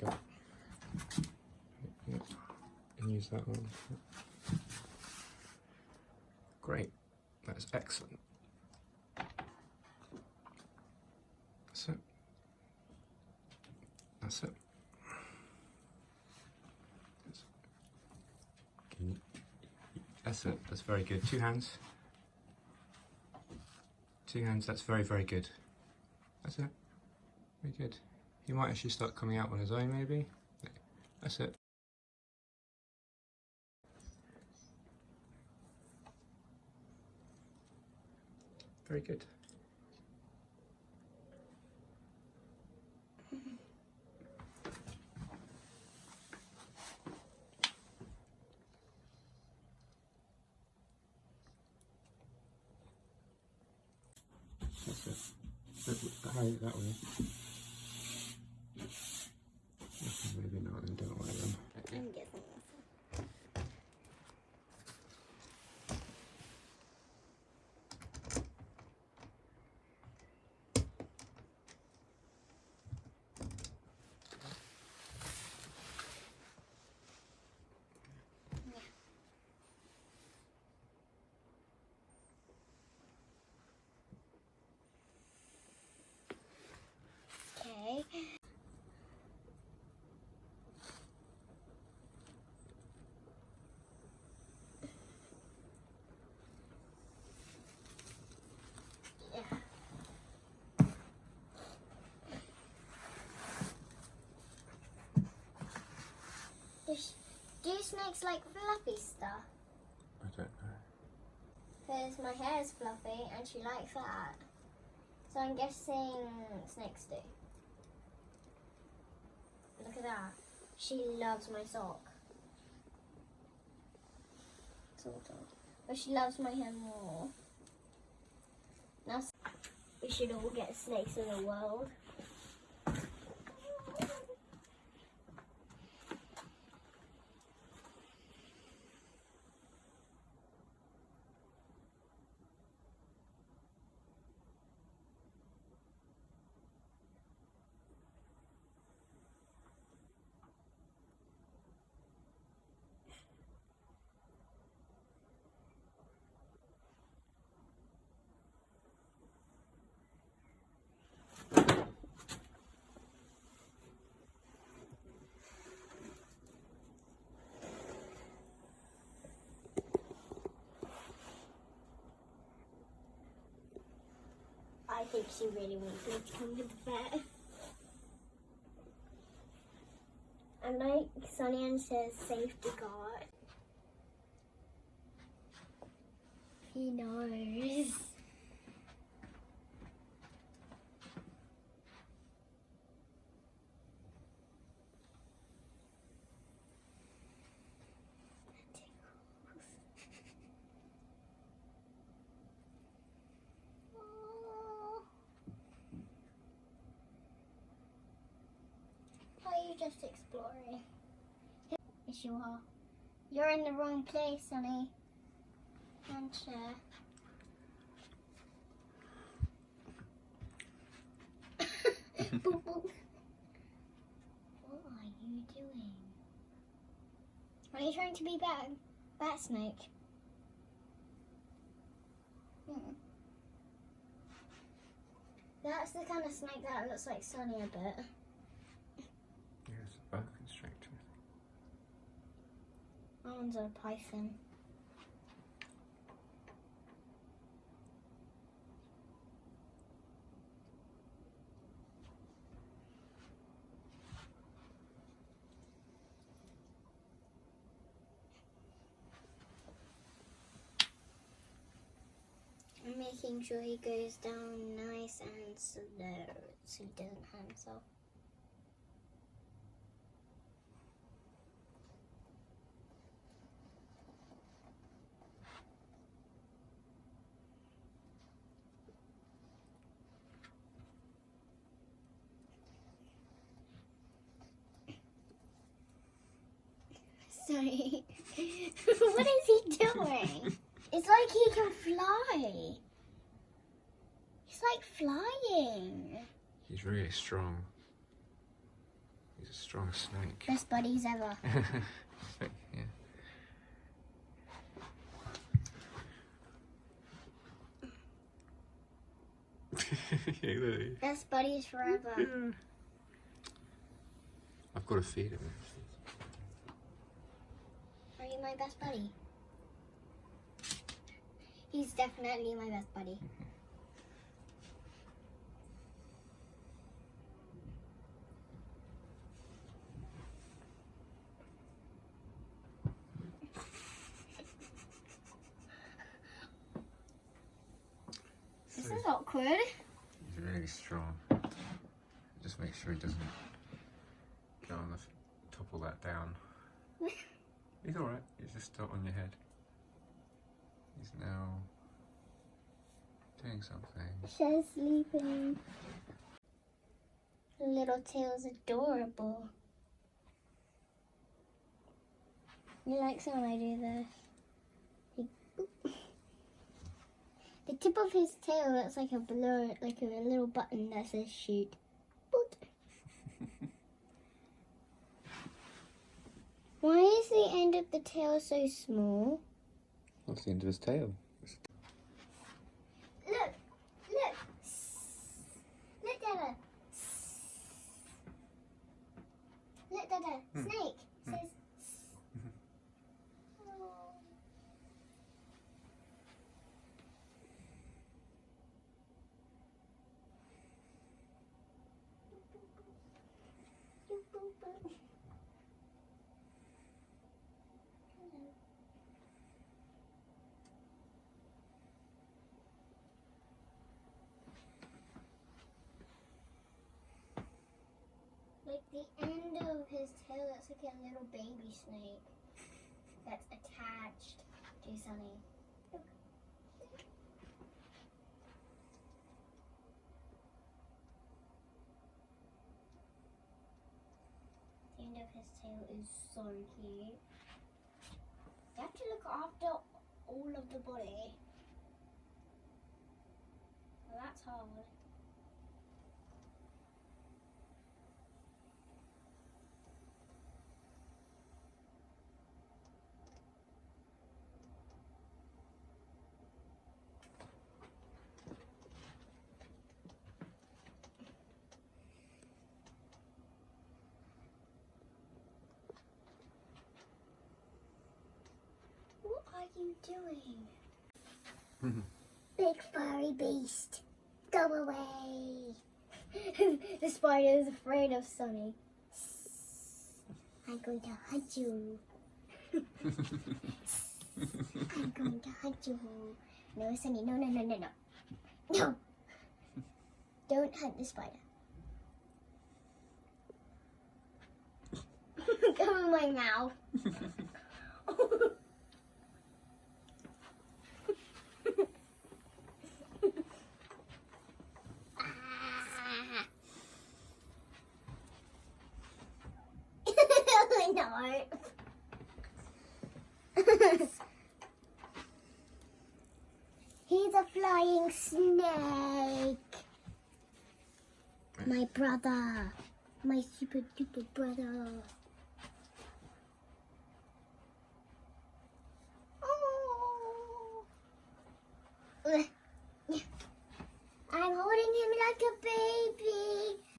go. Yeah, and use that one. Great, that's excellent. That's it. That's it. That's it. That's very good. Two hands. Two hands. That's very, very good. That's it. Very good. He might actually start coming out on his own, maybe. That's it. Very good. That's it. That way. Maybe not, then don't wear them. I'm guessing. Okay. Do snakes like fluffy stuff? I don't know. Because my hair is fluffy and she likes that. So I'm guessing snakes do. Look at that. She loves my sock. Sort of. But she loves my hair more. Now we should all get snakes in the world. I think she really wants me to come to the vet. And like Sonny Ann says, safety guard. He knows. Just exploring. Yes, you are. You're in the wrong place, Sonny. And share. Boop, boop. What are you doing? Are you trying to be bat snake? That's the kind of snake that looks like Sonny a bit. Yes, boa constrictor. That one's a python. I'm making sure he goes down nice and slow so he doesn't harm himself. Sorry. What is he doing? It's like he can fly. He's like flying. He's really strong. He's a strong snake. Best buddies ever. Yeah. Yeah, literally. Best buddies forever. Yeah. I've got to feed him. Are you my best buddy? He's definitely my best buddy. This is awkward. He's really strong. Just make sure he doesn't go on the topple that down. He's alright. He's just still on your head. He's now doing something. She's sleeping. Little tail's adorable. He likes it when I do this. The tip of his tail looks like a blur, like a little button that says shoot. Boot. Why is the end of the tail so small? What's the end of his tail? Look! Look! Look, Dada! Look, Dada! Snake! Says. Oh. Like the end of his tail looks like a little baby snake that's attached to Sunny. Look. The end of his tail is so cute. You have to look after all of the body. Well, that's hard. What are you doing? Big furry beast, go away. The spider is afraid of Sunny. I'm going to hunt you. I'm going to hunt you. No, Sunny, no, no, no, no, no. No. Don't hunt the spider. Go in my mouth. No. He's a flying snake. My brother. My super duper brother. Oh.